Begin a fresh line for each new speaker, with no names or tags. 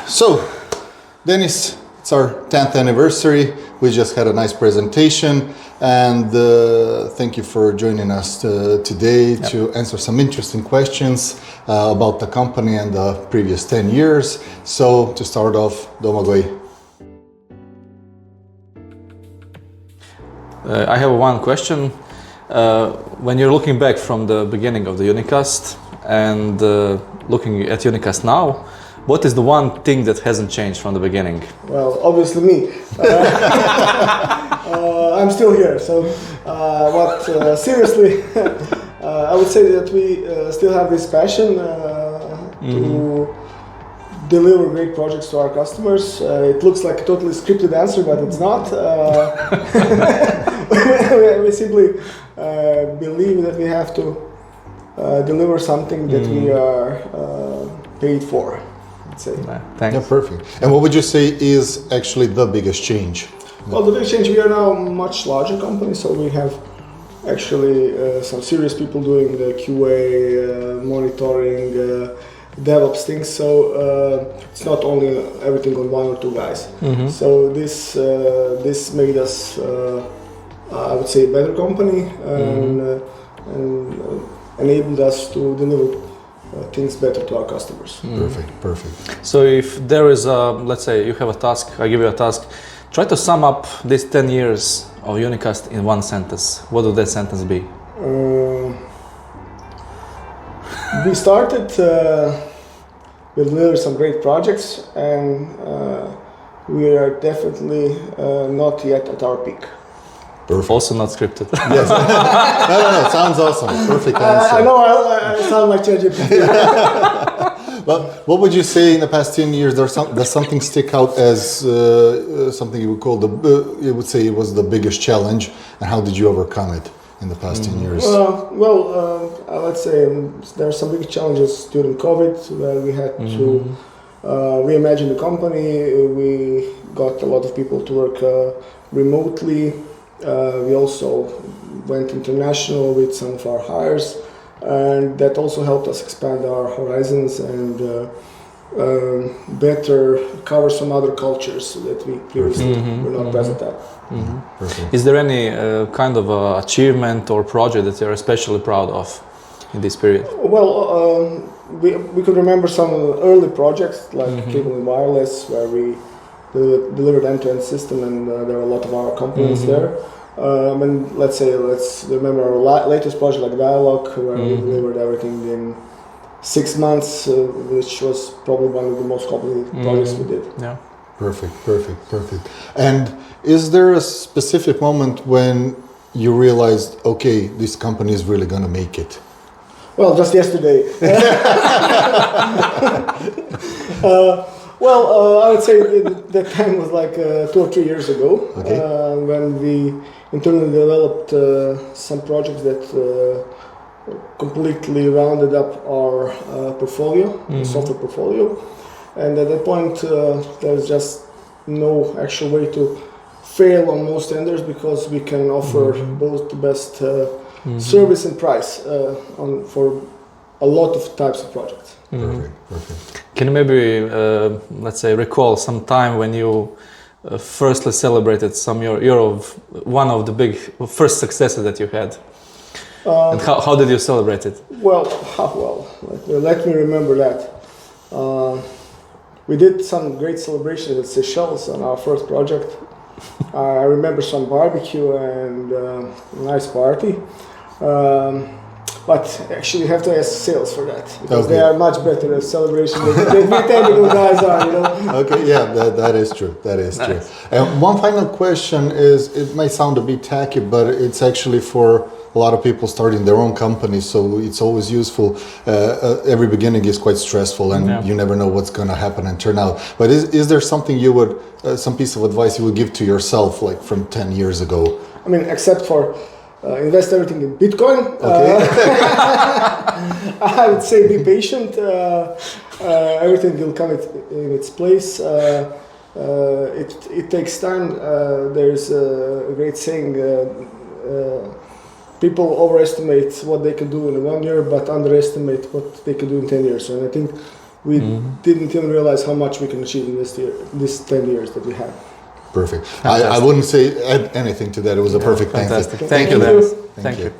So, Denis, it's our 10th anniversary. We just had a nice presentation, and thank you for joining us today to answer some interesting questions about the company and the previous 10 years. So, to start off, Domagoj.
I have one question. When you're looking back from the beginning of the UniqCast and looking at UniqCast now, what is the one thing that hasn't changed from the beginning?
Well, obviously me. I'm still here. So, seriously, I would say that we still have this passion to deliver great projects to our customers. It looks like a totally scripted answer, but it's not. We simply believe that we have to deliver something that we are paid for.
Thanks.
Yeah, perfect. And what would you say is actually the biggest change?
Well, the big change, we are now a much larger company, so we have actually some serious people doing the QA, monitoring, DevOps things. So it's not only everything on one or two guys. Mm-hmm. So this made us, I would say, a better company and enabled us to deliver things better to our customers.
Perfect.
So if there is let's say you have a task, I give you a task, try to sum up these 10 years of UniqCast in one sentence. What would that sentence be?
We started, we delivered some great projects, and we are definitely not yet at our peak.
Perfect.
Also not scripted.
Yes. No, sounds awesome. Perfect answer.
I know I sound like ChatGPT.
But what would you say in the past 10 years? Does something stick out as something you would call you would say it was the biggest challenge, and how did you overcome it in the past 10 years?
Let's say there are some big challenges during COVID, where we had to reimagine the company. We got a lot of people to work remotely. We also went international with some of our hires, and that also helped us expand our horizons and better cover some other cultures that we previously were not present at.
Is there any kind of achievement or project that you're especially proud of in this period?
Well, we could remember some early projects like Cable and Wireless, where we delivered end-to-end system, and there were a lot of our components there. And let's remember our latest project like Dialog, where we delivered everything in 6 months, which was probably one of the most complicated projects we did.
Yeah.
Perfect. And is there a specific moment when you realized, okay, this company is really going to make it?
Well, just yesterday. I would say that time was like 2 or 3 years ago, when we internally developed some projects that completely rounded up our portfolio, software portfolio. And at that point, there's just no actual way to fail on most tenders, because we can offer both the best service and price for a lot of types of projects.
Perfect.
Can you maybe, let's say, recall some time when you firstly celebrated one of the big first successes that you had? And how did you celebrate it?
Let me remember that. We did some great celebrations at Seychelles on our first project. I remember some barbecue and a nice party. But actually, you have to ask sales for that, because they are much better at celebration than we technical guys are,
Okay, yeah, that is true. True. And one final question is, it might sound a bit tacky, but it's actually for a lot of people starting their own companies, so it's always useful. Every beginning is quite stressful, and you never know what's going to happen and turn out. But is there something you would, some piece of advice you would give to yourself, like from 10 years ago?
I mean, except for invest everything in Bitcoin. I would say be patient. Everything will come in its place. It takes time. There's a great saying, people overestimate what they can do in 1 year, but underestimate what they can do in 10 years. And I think we didn't even realize how much we can achieve in this 10 years that we have.
Perfect. I wouldn't say add anything to that. It was a perfect
Fantastic.
answer.
Thank you, Dennis. Thank you.